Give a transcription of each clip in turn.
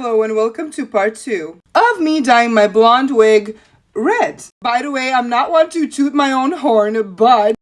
Hello and welcome to part 2 of me dyeing my blonde wig red. By the way, I'm not one to toot my own horn, but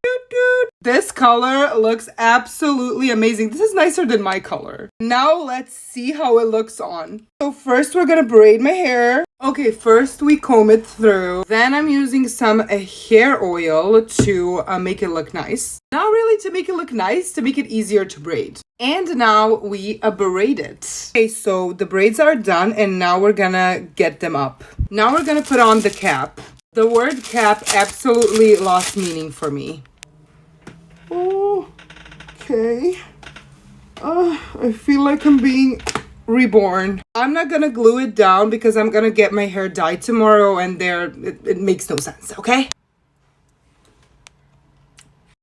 this color looks absolutely amazing. This is nicer than my color. Now let's see how it looks on. So first we're gonna braid my hair. Okay, first we comb it through. Then I'm using some hair oil to make it look nice. Not really to make it look nice, to make it easier to braid. And now we braid it. Okay, so the braids are done and now we're gonna get them up. Now we're gonna put on the cap. The word cap absolutely lost meaning for me. Oh, okay. I feel like I'm being reborn. I'm not gonna glue it down because I'm gonna get my hair dyed tomorrow and it makes no sense, okay?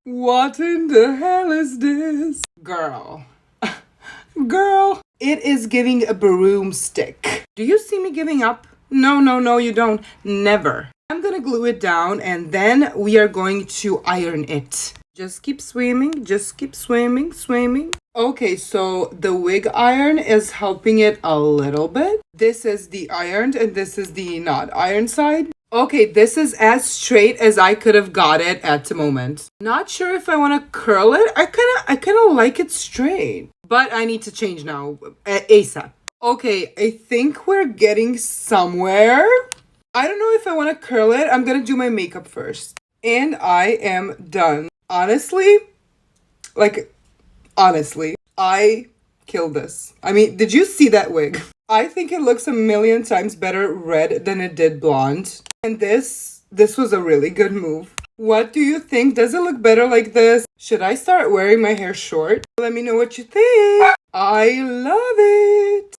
What in the hell is this? Girl. Girl. It is giving a broomstick. Do you see me giving up? No, you don't. Never. I'm gonna glue it down and then we are going to iron it. Just keep swimming, just keep swimming. Okay, so the wig iron is helping it a little bit. This is the ironed and this is the not ironed side. Okay, this is as straight as I could have got it at the moment. Not sure if I want to curl it. I kind of like it straight. But I need to change now, ASAP. Okay, I think we're getting somewhere. I don't know if I want to curl it. I'm gonna do my makeup first. And I am done. Honestly, I killed this. I mean, did you see that wig? I think it looks a million times better red than it did blonde. And this was a really good move. What do you think? Does it look better like this? Should I start wearing my hair short? Let me know what you think. I love it.